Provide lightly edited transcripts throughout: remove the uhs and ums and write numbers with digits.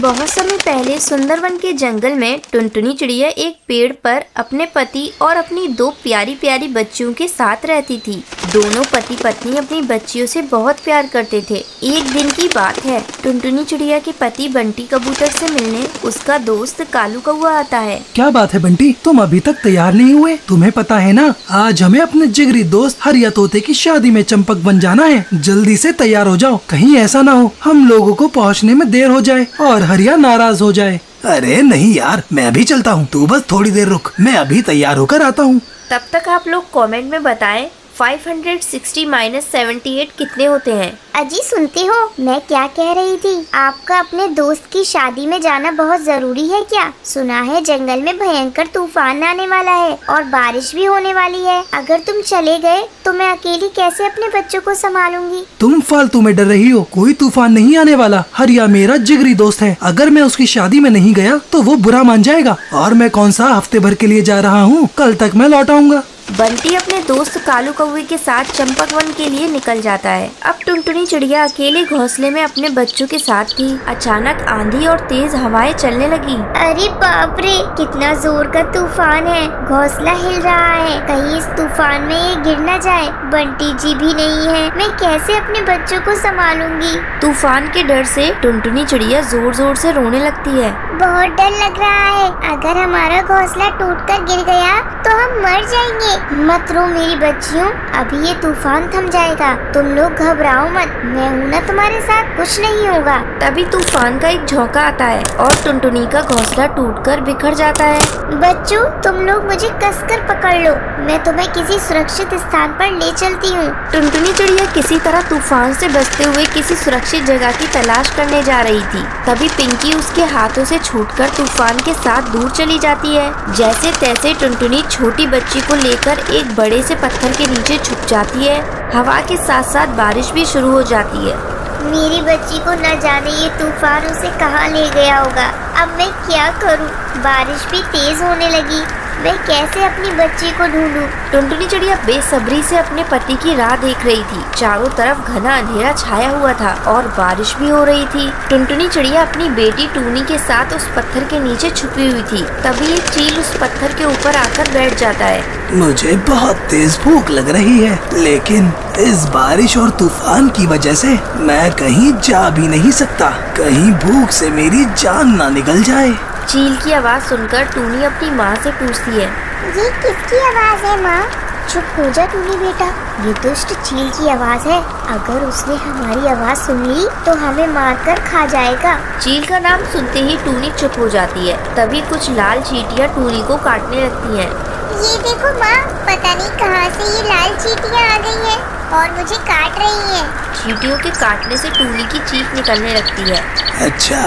बहुत समय पहले सुंदरवन के जंगल में टुनटुनी चिड़िया एक पेड़ पर अपने पति और अपनी दो प्यारी प्यारी बच्चियों के साथ रहती थी। दोनों पति पत्नी अपनी बच्चियों से बहुत प्यार करते थे। एक दिन की बात है, टुनटुनी चिड़िया के पति बंटी कबूतर से मिलने उसका दोस्त कालू कौआ आता है। क्या बात है बंटी, तुम अभी तक तैयार नहीं हुए? तुम्हें पता है ना, आज हमें अपने जिगरी दोस्त हरिया तोते की शादी में चंपक बन जाना है। जल्दी से तैयार हो जाओ, कहीं ऐसा ना हो हम लोगों को पहुँचने में देर हो जाए और हरिया नाराज हो जाए। अरे नहीं यार, मैं अभी चलता हूँ, तू बस थोड़ी देर रुक, मैं अभी तैयार होकर आता हूँ। तब तक आप लोग कमेंट में बताएं 560 - 78 कितने होते हैं। अजी सुनती हो, मैं क्या कह रही थी? आपका अपने दोस्त की शादी में जाना बहुत जरूरी है क्या? सुना है जंगल में भयंकर तूफान आने वाला है और बारिश भी होने वाली है। अगर तुम चले गए तो मैं अकेली कैसे अपने बच्चों को संभालूंगी? तुम फालतू में डर रही हो, कोई तूफान नहीं आने वाला। हरिया मेरा जिगरी दोस्त है, अगर मैं उसकी शादी में नहीं गया तो वो बुरा मान जाएगा। और मैं कौन सा हफ्ते भर के लिए जा रहा हूँ, कल तक मैं लौट आऊंगा। बंटी अपने दोस्त कालू कौवे के साथ चंपक वन के लिए निकल जाता है। अब टुनटुनी चिड़िया अकेले घोंसले में अपने बच्चों के साथ थी। अचानक आंधी और तेज हवाएं चलने लगी। अरे बाप रे, कितना जोर का तूफान है, घोंसला हिल रहा है, कहीं इस तूफान में ये गिर न जाए। बंटी जी भी नहीं है, मैं कैसे अपने बच्चों को संभालूंगी? तूफान के डर से टुनटुनी चिड़िया जोर जोर से रोने लगती है। बहुत डर लग रहा है, अगर हमारा घोंसला टूटकर गिर गया तो हम मर जाएंगे। मत रो मेरी बच्चियों, अभी ये तूफान थम जाएगा, तुम लोग घबराओ मत, मैं हूँ ना तुम्हारे साथ, कुछ नहीं होगा। तभी तूफान का एक झोंका आता है और टुनटुनी का घोंसला टूटकर बिखर जाता है। बच्चों, तुम लोग मुझे कसकर पकड़ लो, मैं तुम्हें किसी सुरक्षित स्थान पर ले चलती हूँ। टुनटुनी चिड़िया किसी तरह तूफान से बचते हुए किसी सुरक्षित जगह की तलाश करने जा रही थी। तभी पिंकी उसके हाथों से छूटकर तूफान के साथ दूर चली जाती है। जैसे तैसे टुनटुनी छोटी बच्ची को लेकर एक बड़े से पत्थर के नीचे छुप जाती है। हवा के साथ साथ बारिश भी शुरू हो जाती है। मेरी बच्ची को न जाने ये तूफान उसे कहाँ ले गया होगा। अब मैं क्या करूँ? बारिश भी तेज होने लगी, मैं कैसे अपनी बच्ची को ढूंढूं? टुनटुनी चिड़िया बेसब्री से अपने पति की राह देख रही थी। चारों तरफ घना अंधेरा छाया हुआ था और बारिश भी हो रही थी। टुनटुनी चिड़िया अपनी बेटी टूनी के साथ उस पत्थर के नीचे छुपी हुई थी। तभी एक चील उस पत्थर के ऊपर आकर बैठ जाता है। मुझे बहुत तेज भूख लग रही है, लेकिन इस बारिश और तूफान की वजह से मैं कहीं जा भी नहीं सकता, कहीं भूख से मेरी जान ना निकल जाए। चील की आवाज सुनकर टूनी अपनी माँ से पूछती है, ये किसकी आवाज है माँ? चुप हो जा टूनी बेटा, ये दुष्ट चील की आवाज है, अगर उसने हमारी आवाज सुन ली तो हमें मारकर खा जाएगा। चील का नाम सुनते ही टूनी चुप हो जाती है। तभी कुछ लाल चींटियां टूनी को काटने लगती हैं। ये देखो माँ, पता नहीं कहाँ से ये लाल चींटियां आ गई हैं और मुझे काट रही हैं। चींटियों के काटने से टूनी की चीख निकलने लगती है। अच्छा,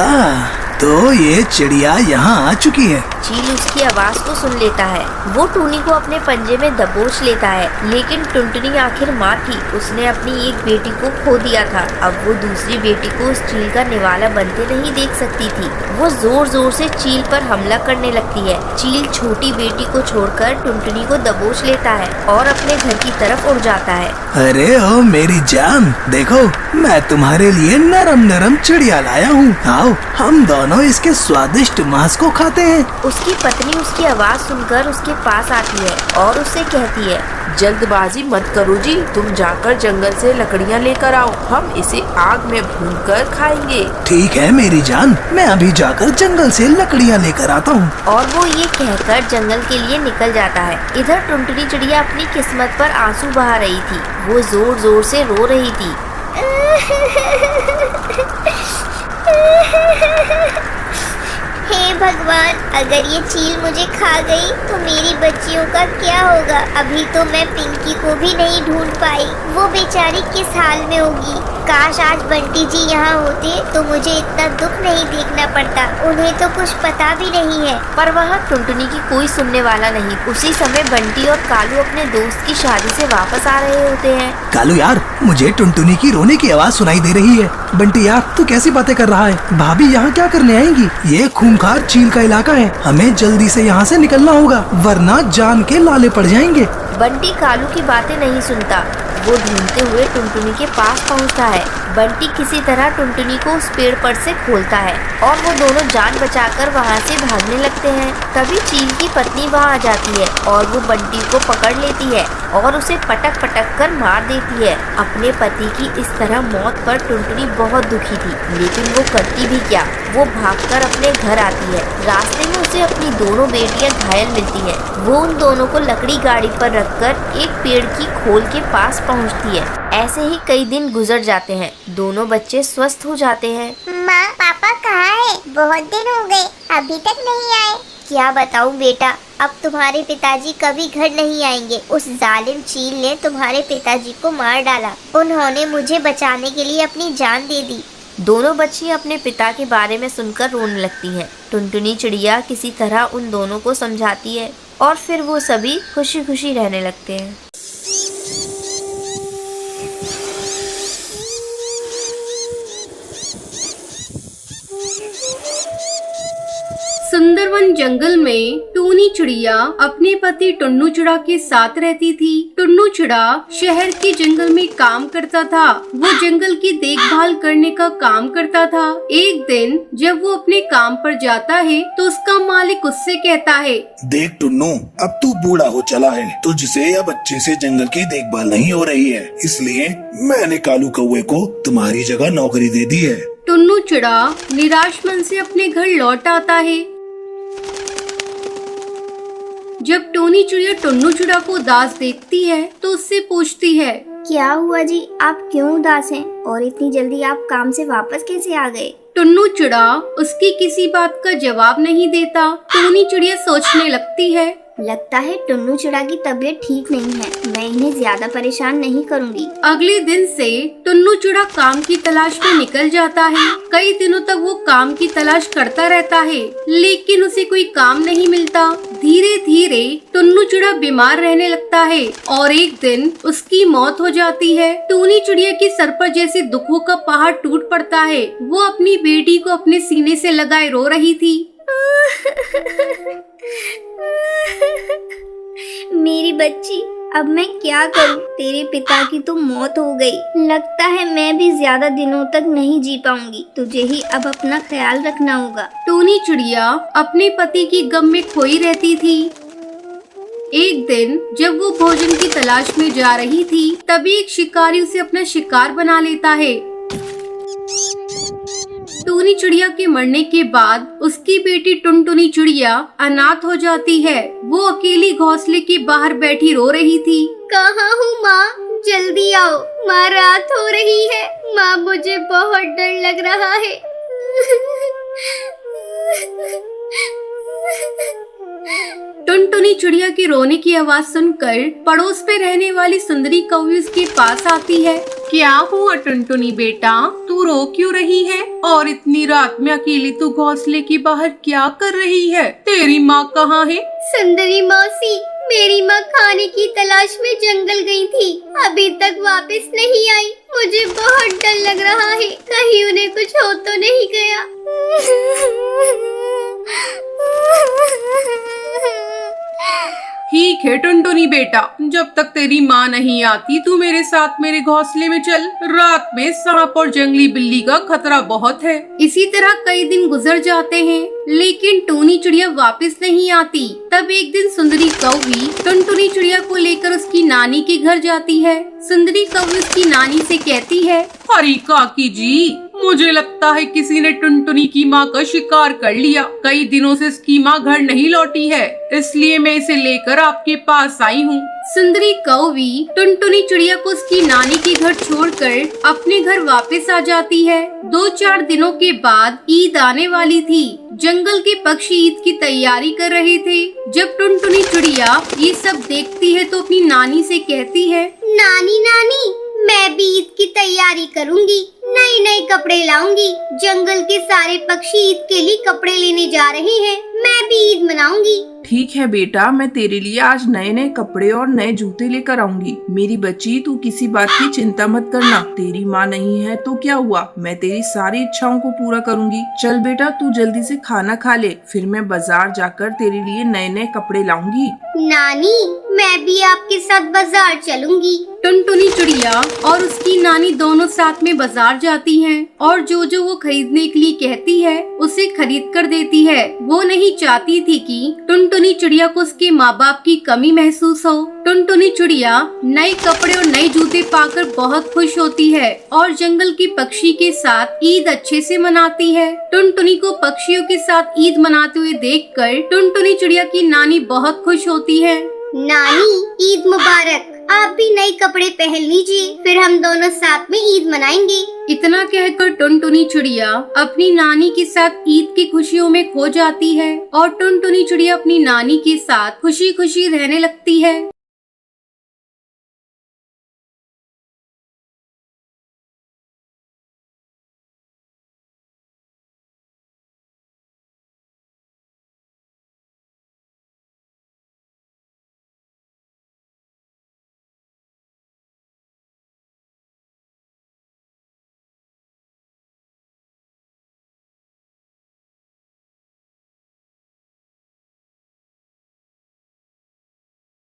तो ये चिड़िया यहाँ आ चुकी है। चील उसकी आवाज को सुन लेता है। वो टूनी को अपने पंजे में दबोच लेता है, लेकिन टुनटुनी आखिर माँ थी, उसने अपनी एक बेटी को खो दिया था। अब वो दूसरी बेटी को उस चील का निवाला बनते नहीं देख सकती थी। वो जोर जोर से चील पर हमला करने लगती है। चील छोटी बेटी को छोड़कर टुनटुनी को दबोच लेता है और अपने घर की तरफ उड़ जाता है। अरे ओ मेरी जान, देखो मैं तुम्हारे लिए नरम नरम चिड़िया लाया हूँ, आओ हम दोनों इसके स्वादिष्ट मांस को खाते हैं। उसकी पत्नी उसकी आवाज सुनकर उसके पास आती है और उससे कहती है, जल्दबाजी मत करो जी, तुम जाकर जंगल से लकड़ियाँ लेकर आओ, हम इसे आग में भूनकर खाएंगे। ठीक है मेरी जान, मैं अभी जाकर जंगल से लकड़ियाँ लेकर आता हूँ। और वो ये कहकर जंगल के लिए निकल जाता है। इधर टुनटुनी चिड़िया अपनी किस्मत पर आंसू बहा रही थी। वो जोर जोर से रो रही थी। हे भगवान, अगर ये चील मुझे खा गई तो मेरी बच्चियों का क्या होगा? अभी तो मैं पिंकी को भी नहीं ढूंढ पाई, वो बेचारी किस हाल में होगी। काश आज बंटी जी यहाँ होते तो मुझे इतना दुख नहीं देखना पड़ता। उन्हें तो कुछ पता भी नहीं है। पर वहाँ टुनटुनी की कोई सुनने वाला नहीं। उसी समय बंटी और कालू अपने दोस्त की शादी से वापस आ रहे होते हैं। कालू यार, मुझे टुनटुनी की रोने की आवाज सुनाई दे रही है। बंटी यार, तू कैसी बातें कर रहा है? भाभी यहाँ क्या करने आएंगी? ये खूंखार चील का इलाका है, हमें जल्दी से यहाँ से निकलना होगा, वरना जान के लाले पड़ जाएंगे। बंटी कालू की बातें नहीं सुनता। वो ढूंढते हुए टुनटुनी के पास पहुंचता है। बंटी किसी तरह टुनटुनी को उस पेड़ पर से खोलता है और वो दोनों जान बचाकर वहाँ से भागने लगते हैं। तभी चील की पत्नी वहाँ आ जाती है और वो बंटी को पकड़ लेती है और उसे पटक पटक कर मार देती है। अपने पति की इस तरह मौत पर टुनटुनी बहुत दुखी थी, लेकिन वो करती भी क्या, वो भागकर अपने घर आती है। रास्ते में उसे अपनी दोनों बेटियां घायल मिलती हैं। वो उन दोनों को लकड़ी गाड़ी पर रखकर एक पेड़ की खोल के पास पहुंचती है। ऐसे ही कई दिन गुजर जाते हैं। दोनों बच्चे स्वस्थ हो जाते हैं। माँ पापा कहाँ है? बहुत दिन हो गए, अभी तक नहीं आए। क्या बताऊँ बेटा, अब तुम्हारे पिताजी कभी घर नहीं आएंगे। उस जालिम चील ने तुम्हारे पिताजी को मार डाला। उन्होंने मुझे बचाने के लिए अपनी जान दे दी। दोनों बच्ची अपने पिता के बारे में सुनकर रोने लगती हैं। टुनटुनी चिड़िया किसी तरह उन दोनों को समझाती है और फिर वो सभी खुशी खुशी रहने लगते हैं। सुंदरवन जंगल में टूनी चिड़िया अपने पति टुन्नू चिड़ा के साथ रहती थी। टुन्नू चिड़ा शहर के जंगल में काम करता था। वो जंगल की देखभाल करने का काम करता था। एक दिन जब वो अपने काम पर जाता है तो उसका मालिक उससे कहता है, देख टुन्नू, अब तू बूढ़ा हो चला है, तुझसे या बच्चे से जंगल की देखभाल नहीं हो रही है, इसलिए मैंने कालू कौवे को तुम्हारी जगह नौकरी दे दी है। टुन्नू चिड़ा निराश मन से अपने घर लौट आता है। जब टोनी चिड़िया टुन्नू चिड़ा को उदास देखती है तो उससे पूछती है, क्या हुआ जी, आप क्यों उदास हैं और इतनी जल्दी आप काम से वापस कैसे आ गए? टुन्नू चिड़ा उसकी किसी बात का जवाब नहीं देता। टोनी चिड़िया सोचने लगती है, लगता है टुन्नू चिड़ा की तबीयत ठीक नहीं है, मैं इन्हें ज्यादा परेशान नहीं करूंगी। अगले दिन से टुन्नू चिड़ा काम की तलाश में निकल जाता है। कई दिनों तक वो काम की तलाश करता रहता है, लेकिन उसे कोई काम नहीं मिलता। धीरे धीरे टुन्नू चिड़ा बीमार रहने लगता है और एक दिन उसकी मौत हो जाती है। टूनी चिड़िया की सर पर जैसे दुखों का पहाड़ टूट पड़ता है। वो अपनी बेटी को अपने सीने से लगाए रो रही थी। मेरी बच्ची, अब मैं क्या करूं? तेरे पिता की तो मौत हो गई। लगता है मैं भी ज्यादा दिनों तक नहीं जी पाऊंगी। तुझे ही अब अपना ख्याल रखना होगा। टूनी चिड़िया अपने पति की गम में खोई रहती थी। एक दिन जब वो भोजन की तलाश में जा रही थी, तभी एक शिकारी उसे अपना शिकार बना लेता है। टूनी चिड़िया के मरने के बाद उसकी बेटी टुनटुनी चिड़िया अनाथ हो जाती है। वो अकेली घोंसले के बाहर बैठी रो रही थी। कहाँ हूँ माँ? जल्दी आओ, माँ रात हो रही है। माँ, मुझे बहुत डर लग रहा है। टुनटुनी चिड़िया के रोने की आवाज सुनकर पड़ोस में रहने वाली सुंदरी कौवी उसके पास आती है। क्या हुआ टुनटुनी बेटा, तू रो क्यों रही है? और इतनी रात में अकेली तू घोंसले के बाहर क्या कर रही है? तेरी माँ कहाँ है? सुंदरी मौसी, मेरी माँ खाने की तलाश में जंगल गई थी, अभी तक वापस नहीं आई। मुझे बहुत डर लग रहा है, कहीं उन्हें कुछ हो तो नहीं गया। ठीक है टुनटुनी बेटा, जब तक तेरी माँ नहीं आती तू मेरे साथ मेरे घोंसले में चल। रात में सांप और जंगली बिल्ली का खतरा बहुत है। इसी तरह कई दिन गुजर जाते हैं, लेकिन टूनी चिड़िया वापस नहीं आती। तब एक दिन सुंदरी कौवी टुनटुनी चिड़िया को लेकर उसकी नानी के घर जाती है। सुंदरी कौवी उसकी नानी से कहती है, अरे काकी जी, मुझे लगता है किसी ने टुनटुनी की माँ का शिकार कर लिया। कई दिनों से इसकी माँ घर नहीं लौटी है, इसलिए मैं इसे लेकर आपके पास आई हूँ। सुंदरी कौवी टुनटुनी चिड़िया को उसकी नानी के घर छोड़कर अपने घर वापस आ जाती है। 2-4 दिनों के बाद ईद आने वाली थी। जंगल के पक्षी ईद की तैयारी कर रहे थे। जब टुनटुनी चिड़िया ये सब देखती है तो अपनी नानी से कहती है, नानी नानी, मैं भी ईद की तैयारी करूंगी, नए नए कपड़े लाऊंगी। जंगल के सारे पक्षी ईद के लिए कपड़े लेने जा रहे हैं, मैं भी ईद मनाऊंगी। ठीक है बेटा, मैं तेरे लिए आज नए नए कपड़े और नए जूते लेकर आऊंगी। मेरी बच्ची, तू किसी बात की चिंता मत करना। तेरी माँ नहीं है तो क्या हुआ, मैं तेरी सारी इच्छाओं को पूरा करूंगी। चल बेटा, तू जल्दी से खाना खा ले, फिर मैं बाजार जाकर तेरे लिए नए नए कपड़े लाऊंगी। नानी, मैं भी आपके साथ बाजार चलूंगी। टुनटुनी चिड़िया और उसकी नानी दोनों साथ में बाजार जाती हैं और जो जो वो खरीदने के लिए कहती है उसे खरीद कर देती है। वो नहीं चाहती थी कि टुनटुनी चिड़िया को उसके माँ बाप की कमी महसूस हो। टुनटुनी चिड़िया नए कपड़े और नए जूते पाकर बहुत खुश होती है और जंगल के पक्षी के साथ ईद अच्छे से मनाती है। टुनटुनी को पक्षियों के साथ ईद मनाते हुए देखकर टुनटुनी चिड़िया की नानी बहुत खुश होती है। नानी, ईद मुबारक। आप भी नए कपड़े पहन लीजिए, फिर हम दोनों साथ में ईद मनाएंगे। इतना कहकर टुनटुनी चिड़िया अपनी नानी के साथ ईद की खुशियों में खो जाती है और टुनटुनी चिड़िया अपनी नानी के साथ खुशी खुशी रहने लगती है।